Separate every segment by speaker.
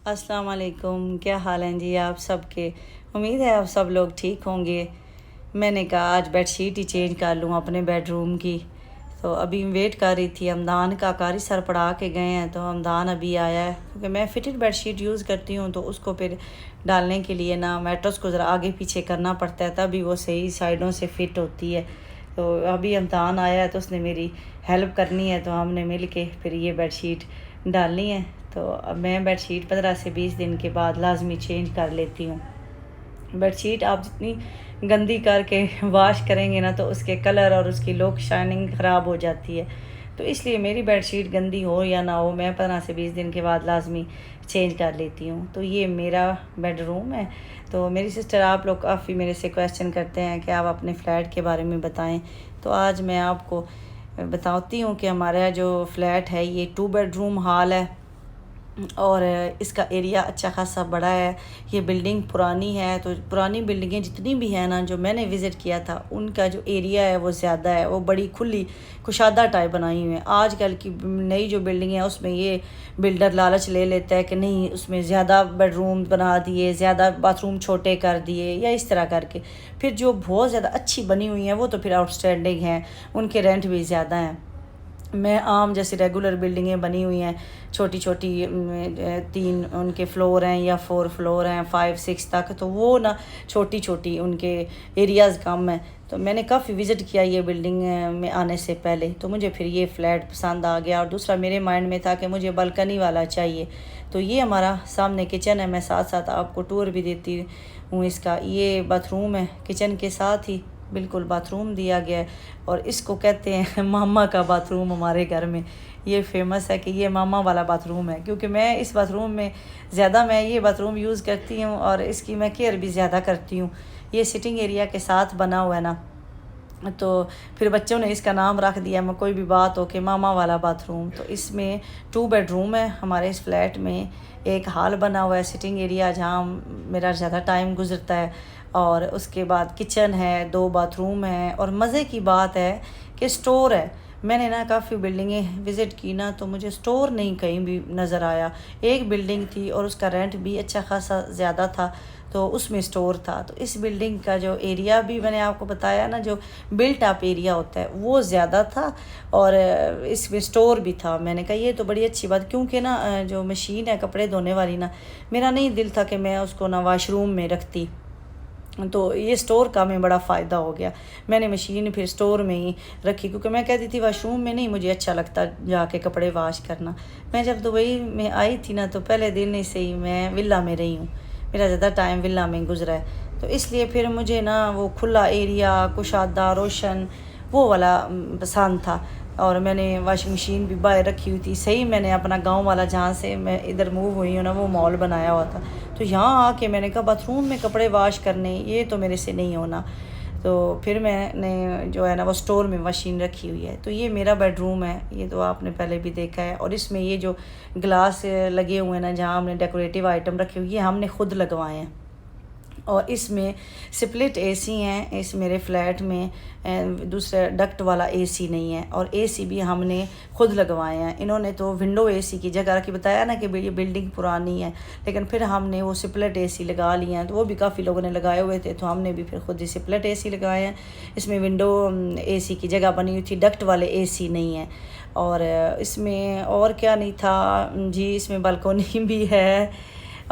Speaker 1: अस्सलाम वालेकुम। क्या हाल हैं जी आप सबके। उम्मीद है आप सब लोग ठीक होंगे। मैंने कहा आज बेडशीट ही चेंज कर लूँ अपने बेडरूम की। तो अभी वेट कर रही थी हमदान का। कारी सर पड़ा के गए हैं तो हमदान अभी आया है, क्योंकि मैं फिटेड बेडशीट यूज़ करती हूँ तो उसको फिर डालने के लिए ना मैट्रेस को ज़रा आगे पीछे करना पड़ता है, तभी वो सही साइडों से फिट होती है। तो अभी हमदान आया है तो उसने मेरी हेल्प करनी है, तो हमने मिल के फिर ये बेडशीट डालनी है। तो अब मैं बेडशीट 15 से 20 दिन के बाद लाजमी चेंज कर लेती हूँ। बेडशीट आप जितनी गंदी करके वॉश करेंगे ना तो उसके कलर और उसकी लुक शाइनिंग ख़राब हो जाती है। तो इसलिए मेरी बेडशीट गंदी हो या ना हो, मैं 15 से 20 दिन के बाद लाजमी चेंज कर लेती हूँ। तो ये मेरा बेडरूम है। तो मेरी सिस्टर, आप लोग काफ़ी मेरे से क्वेश्चन करते हैं कि आप अपने फ़्लैट के बारे में बताएं। तो आज मैं आपको बताती हूँ कि हमारा जो फ्लैट है ये 2 बेडरूम हॉल है और इसका एरिया अच्छा खासा बड़ा है। ये बिल्डिंग पुरानी है, तो पुरानी बिल्डिंगें जितनी भी हैं ना जो मैंने विज़िट किया था, उनका जो एरिया है वो ज़्यादा है, वो बड़ी खुली कुशादा टाइप बनाई हुई है। आजकल की नई जो बिल्डिंग है उसमें ये बिल्डर लालच ले लेता है कि नहीं उसमें ज़्यादा बेडरूम बना दिए, ज़्यादा बाथरूम छोटे कर दिए या इस तरह करके। फिर जो बहुत ज़्यादा अच्छी बनी हुई हैं वो तो फिर आउटस्टैंडिंग हैं, उनके रेंट भी ज़्यादा हैं। मैं आम जैसे रेगुलर बिल्डिंगें बनी हुई हैं, छोटी छोटी 3 उनके फ्लोर हैं या 4 फ्लोर हैं, 5 6 तक, तो वो ना छोटी छोटी उनके एरियाज़ कम हैं। तो मैंने काफ़ी विज़िट किया ये बिल्डिंग में आने से पहले, तो मुझे फिर ये फ़्लैट पसंद आ गया। और दूसरा मेरे माइंड में था कि मुझे बालकनी वाला चाहिए। तो ये हमारा सामने किचन है, मैं साथ साथ आपको टूर भी देती हूँ इसका। ये बाथरूम है, किचन के साथ ही बिल्कुल बाथरूम दिया गया है और इसको कहते हैं मामा का बाथरूम। हमारे घर में ये फेमस है कि ये मामा वाला बाथरूम है, क्योंकि मैं इस बाथरूम में ज़्यादा मैं ये बाथरूम यूज़ करती हूँ और इसकी मैं केयर भी ज़्यादा करती हूँ। ये सिटिंग एरिया के साथ बना हुआ है ना, तो फिर बच्चों ने इसका नाम रख दिया, मैं कोई भी बात हो कि मामा वाला बाथरूम। तो इसमें 2 बेडरूम है हमारे इस फ्लैट में। एक हॉल बना हुआ है, सिटिंग एरिया, जहाँ मेरा ज़्यादा टाइम गुजरता है। और उसके बाद किचन है, 2 बाथरूम है। और मज़े की बात है कि स्टोर है। मैंने ना काफ़ी बिल्डिंगें विज़िट की ना, तो मुझे स्टोर नहीं कहीं भी नज़र आया। एक बिल्डिंग थी और उसका रेंट भी अच्छा खासा ज़्यादा था, तो उसमें स्टोर था। तो इस बिल्डिंग का जो एरिया भी मैंने आपको बताया ना, जो बिल्ट अप एरिया होता है वो ज़्यादा था और इसमें स्टोर भी था। मैंने कहा ये तो बड़ी अच्छी बात, क्योंकि ना जो मशीन है कपड़े धोने वाली ना, मेरा नहीं दिल था कि मैं उसको ना वाशरूम में रखती। तो ये स्टोर का हमें बड़ा फ़ायदा हो गया। मैंने मशीन फिर स्टोर में ही रखी, क्योंकि मैं कहती थी वाशरूम में नहीं मुझे अच्छा लगता जाके कपड़े वॉश करना। मैं जब दुबई में आई थी ना, तो पहले दिन से ही मैं विला में रही हूँ, मेरा ज़्यादा टाइम विला में गुजरा है। तो इसलिए फिर मुझे ना वो खुला एरिया, कुशादा, रोशन, वो वाला पसंद था। और मैंने वॉशिंग मशीन भी बाहर रखी हुई थी। सही मैंने अपना गांव वाला, जहाँ से मैं इधर मूव हुई हूँ ना, वो मॉल बनाया हुआ था। तो यहाँ आके मैंने कहा बाथरूम में कपड़े वॉश करने, ये तो मेरे से नहीं होना। तो फिर मैंने जो है ना वो स्टोर में मशीन रखी हुई है। तो ये मेरा बेडरूम है, ये तो आपने पहले भी देखा है। और इसमें ये जो ग्लास लगे हुए हैं ना, जहाँ हमने डेकोरेटिव आइटम रखे हुए, ये हमने खुद लगवाए हैं। और इसमें स्प्लिट एसी हैं इस मेरे फ्लैट में, दूसरा डक्ट वाला एसी नहीं है। और एसी भी हमने खुद लगवाए हैं। इन्होंने तो विंडो एसी की जगह रखी, बताया ना कि ये बिल्डिंग पुरानी है, लेकिन फिर हमने वो स्प्लिट एसी लगा लिए हैं। तो वो भी काफ़ी लोगों ने लगाए हुए थे, तो हमने भी फिर खुद ही स्प्लिट एसी लगाए हैं। इसमें विंडो एसी की जगह बनी हुई थी, डक्ट वाले एसी नहीं है। और इसमें और क्या नहीं था जी, इसमें बालकोनी भी है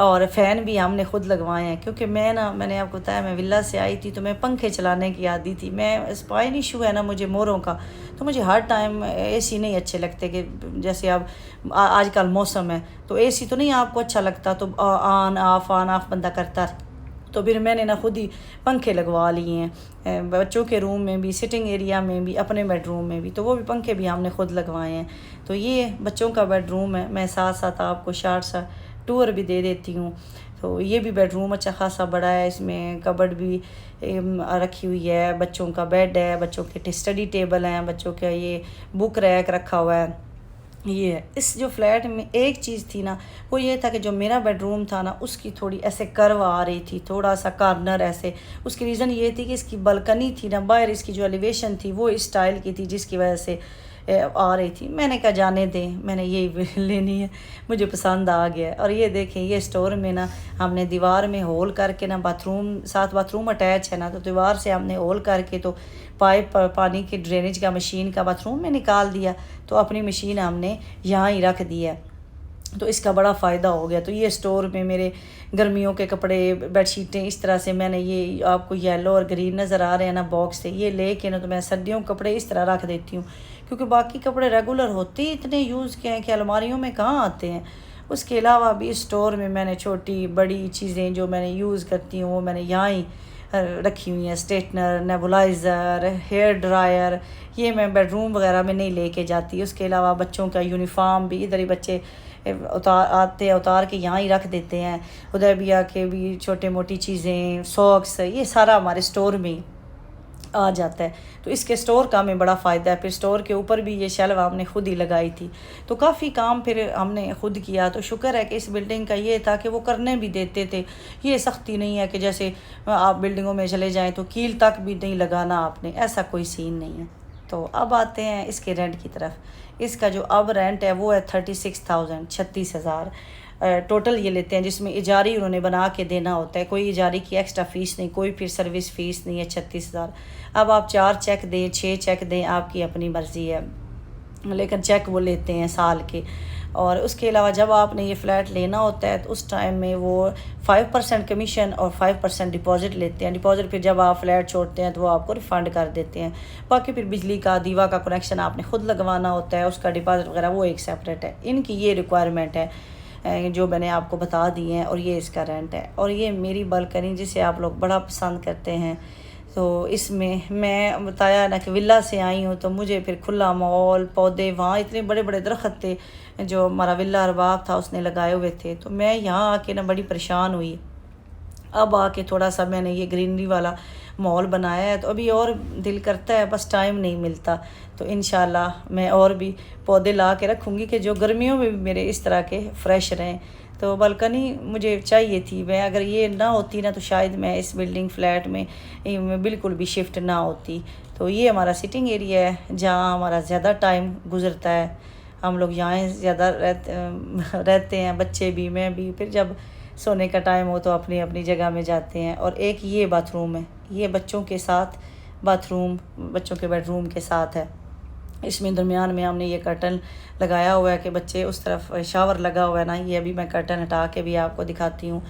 Speaker 1: और फ़ैन भी हमने खुद लगवाए हैं। क्योंकि मैंने आपको बताया मैं विला से आई थी, तो मैं पंखे चलाने की आदी थी। मैं स्पाइन इशू है ना मुझे मोरों का, तो मुझे हर टाइम एसी नहीं अच्छे लगते। कि जैसे अब आजकल मौसम है तो एसी तो नहीं आपको अच्छा लगता, तो ऑन ऑफ बंदा करता। तो फिर मैंने ना खुद ही पंखे लगवा लिए हैं, बच्चों के रूम में भी, सिटिंग एरिया में भी, अपने बेडरूम में भी। तो वो भी पंखे भी हमने खुद लगवाए हैं। तो ये बच्चों का बेडरूम है। मैं साथ साथ आपको शार्ट सा टूर भी दे देती हूँ। तो ये भी बेडरूम अच्छा खासा बड़ा है, इसमें कबर्ड भी रखी हुई है, बच्चों का बेड है, बच्चों के स्टडी टेबल हैं, बच्चों का ये बुक रैक रखा हुआ है। ये है इस जो फ्लैट में एक चीज़ थी ना, वो ये था कि जो मेरा बेडरूम था ना, उसकी थोड़ी ऐसे कर्व आ रही थी, थोड़ा सा कॉर्नर ऐसे। उसकी रीज़न ये थी कि इसकी बालकनी थी ना बाहर, इसकी जो एलिवेशन थी वो इस स्टाइल की थी, जिसकी वजह से आ रही थी। मैंने कहा जाने दें, मैंने यही लेनी है, मुझे पसंद आ गया। और ये देखें, ये स्टोर में ना हमने दीवार में होल करके ना, बाथरूम साथ बाथरूम अटैच है ना, तो दीवार से हमने होल करके तो पाइप पानी के ड्रेनेज का मशीन का बाथरूम में निकाल दिया, तो अपनी मशीन हमने यहाँ ही रख दी है, तो इसका बड़ा फ़ायदा हो गया। तो ये स्टोर में मेरे गर्मियों के कपड़े, बेडशीटें, इस तरह से मैंने, ये आपको येलो और ग्रीन नज़र आ रहे हैं ना बॉक्स से, ये लेके ना तो मैं सर्दियों के कपड़े इस तरह रख देती हूँ, क्योंकि बाकी कपड़े रेगुलर होते ही इतने यूज़ के हैं कि अलमारियों में कहाँ आते हैं। उसके अलावा भी स्टोर में मैंने छोटी बड़ी चीज़ें जो मैंने यूज़ करती हूँ वो मैंने यहाँ ही रखी हुई हैं। स्ट्रेटनर, नेबुलाइज़र, हेयर ड्रायर, ये मैं बेडरूम वगैरह में नहीं लेके जाती। उसके अलावा बच्चों का यूनिफॉर्म भी इधर ही बच्चे उतार के यहाँ ही रख देते हैं। हुदैबिया के भी छोटे मोटी चीज़ें, सॉक्स, ये सारा हमारे स्टोर में आ जाता है। तो इसके स्टोर का हमें बड़ा फ़ायदा है। फिर स्टोर के ऊपर भी ये शेल्फ हमने खुद ही लगाई थी, तो काफ़ी काम फिर हमने खुद किया। तो शुक्र है कि इस बिल्डिंग का ये था कि वो करने भी देते थे। ये सख्ती नहीं है कि जैसे आप बिल्डिंगों में चले जाएं तो कील तक भी नहीं लगाना आपने, ऐसा कोई सीन नहीं है। तो अब आते हैं इसके रेंट की तरफ। इसका जो अब रेंट है वो है 36,000, 36,000 टोटल ये लेते हैं, जिसमें इजारी उन्होंने बना के देना होता है। कोई इजारी की एक्स्ट्रा फ़ीस नहीं, कोई फिर सर्विस फ़ीस नहीं है। 36,000। अब आप 4 चेक दें, 6 चेक दें, आपकी अपनी मर्ज़ी है, लेकिन चेक वो लेते हैं साल के। और उसके अलावा जब आपने ये फ़्लैट लेना होता है तो उस टाइम में वो 5% कमीशन और 5% डिपॉज़िट लेते हैं। डिपॉज़िट फिर जब आप फ्लैट छोड़ते हैं तो वो आपको रिफ़ंड कर देते हैं। बाकी फिर बिजली का, दीवा का कनेक्शन आपने ख़ुद लगवाना होता है, उसका डिपॉज़िट वगैरह वो एक सेपरेट है। इनकी ये रिक्वायरमेंट है जो मैंने आपको बता दी हैं, और ये इसका रेंट है। और ये मेरी बालकनी जिसे आप लोग बड़ा पसंद करते हैं, तो इसमें मैं बताया ना कि विला से आई हूँ, तो मुझे फिर खुला माहौल, पौधे, वहाँ इतने बड़े बड़े दरख्त थे जो हमारा विला अरबाब था उसने लगाए हुए थे, तो मैं यहाँ आके ना बड़ी परेशान हुई। अब आके थोड़ा सा मैंने ये ग्रीनरी वाला माहौल बनाया है, तो अभी और दिल करता है, बस टाइम नहीं मिलता। तो इंशाल्लाह मैं और भी पौधे ला के रखूँगी कि जो गर्मियों में भी मेरे इस तरह के फ़्रेश रहें। तो बालकनी मुझे चाहिए थी, मैं अगर ये ना होती ना तो शायद मैं इस बिल्डिंग फ्लैट में बिल्कुल भी शिफ्ट ना होती। तो ये हमारा सिटिंग एरिया है जहाँ हमारा ज़्यादा टाइम गुज़रता है। हम लोग यहाँ ज़्यादा रहते हैं, बच्चे भी, मैं भी। फिर जब सोने का टाइम हो तो अपनी अपनी जगह में जाते हैं। और एक ये बाथरूम है, ये बच्चों के साथ बाथरूम, बच्चों के बेडरूम के साथ है। इसमें दरमियान में हमने ये कर्टन लगाया हुआ है कि बच्चे उस तरफ, शावर लगा हुआ है ना, ये अभी मैं कर्टन हटा के भी आपको दिखाती हूँ।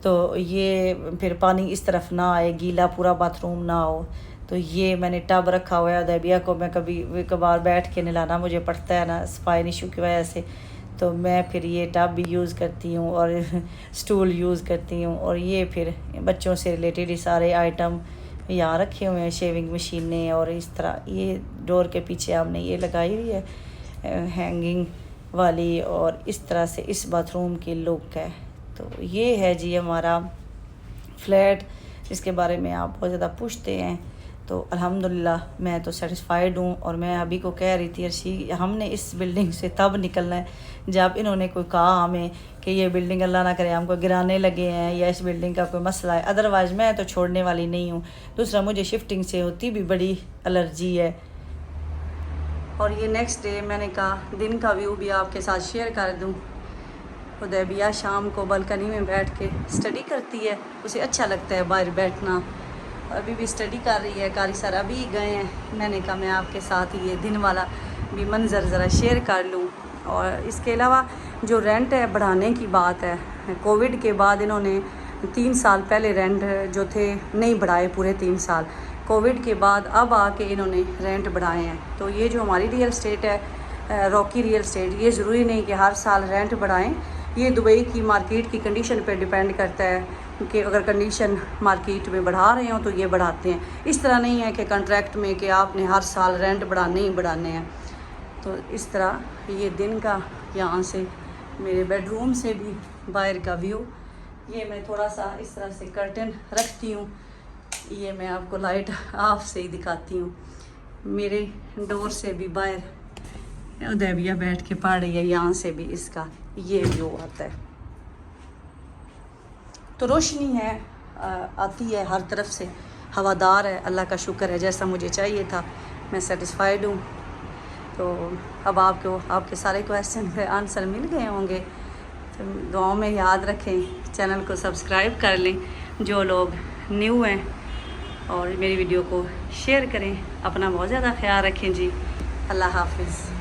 Speaker 1: तो ये फिर पानी इस तरफ ना आए, गीला पूरा बाथरूम ना हो। तो ये मैंने टब रखा हुआ है। उदैबिया को मैं कभी कभार बैठ के नहलाना मुझे पड़ता है ना स्पाइन इशू की वजह से, तो मैं फिर ये टब भी यूज़ करती हूँ और स्टूल यूज़ करती हूँ। और ये फिर बच्चों से रिलेटेड ही सारे आइटम यहाँ रखे हुए हैं, शेविंग मशीनें। और इस तरह ये डोर के पीछे हमने ये लगाई हुई है हैंगिंग वाली, और इस तरह से इस बाथरूम की लुक है। तो ये है जी हमारा फ्लैट, जिसके बारे में आप बहुत ज़्यादा पूछते हैं। तो अल्हम्दुलिल्लाह मैं तो सेटिस्फाइड हूँ। और मैं अभी को कह रही थी अर्शी, हमने इस बिल्डिंग से तब निकलना है जब इन्होंने कोई कहा हमें कि ये बिल्डिंग अल्लाह ना करे हमको गिराने लगे हैं या इस बिल्डिंग का कोई मसला है, अदरवाइज़ मैं तो छोड़ने वाली नहीं हूँ। दूसरा, मुझे शिफ्टिंग से होती भी बड़ी एलर्जी है। और ये नेक्स्ट डे मैंने कहा दिन का व्यू भी आपके साथ शेयर कर दूँ। हुदैबिया शाम को बालकनी में बैठ के स्टडी करती है, उसे अच्छा लगता है बाहर बैठना। अभी भी स्टडी कर रही है। कारी सर अभी गए हैं, मैंने कहा मैं आपके साथ ये दिन वाला भी मंज़र ज़रा शेयर कर लूँ। और इसके अलावा जो रेंट है बढ़ाने की बात है, कोविड के बाद इन्होंने 3 साल पहले रेंट जो थे नहीं बढ़ाए, पूरे 3 साल। कोविड के बाद अब आके इन्होंने रेंट बढ़ाए हैं। तो ये जो हमारी रियल स्टेट है, रॉकी रियल स्टेट, ये ज़रूरी नहीं कि हर साल रेंट बढ़ाएं। ये दुबई की मार्केट की कंडीशन पे डिपेंड करता है कि अगर कंडीशन मार्केट में बढ़ा रहे हो तो ये बढ़ाते हैं। इस तरह नहीं है कि कॉन्ट्रैक्ट में कि आपने हर साल रेंट बढ़ाने ही बढ़ाने हैं। तो इस तरह ये दिन का यहाँ से मेरे बेडरूम से भी बाहर का व्यू। ये मैं थोड़ा सा इस तरह से कर्टन रखती हूँ, ये मैं आपको लाइट ऑफ से ही दिखाती हूँ। मेरे डोर से भी बाहर उदैबिया बैठ के पढ़ रही है, यहाँ से भी इसका ये व्यू आता है। तो रोशनी है, आती है हर तरफ से, हवादार है, अल्लाह का शुक्र है, जैसा मुझे चाहिए था। मैं सेटिस्फाइड हूँ। तो अब आपके सारे क्वेश्चन के आंसर मिल गए होंगे। तो दुआओं में याद रखें, चैनल को सब्सक्राइब कर लें जो लोग न्यू हैं, और मेरी वीडियो को शेयर करें। अपना बहुत ज़्यादा ख्याल रखें जी। अल्लाह हाफिज़।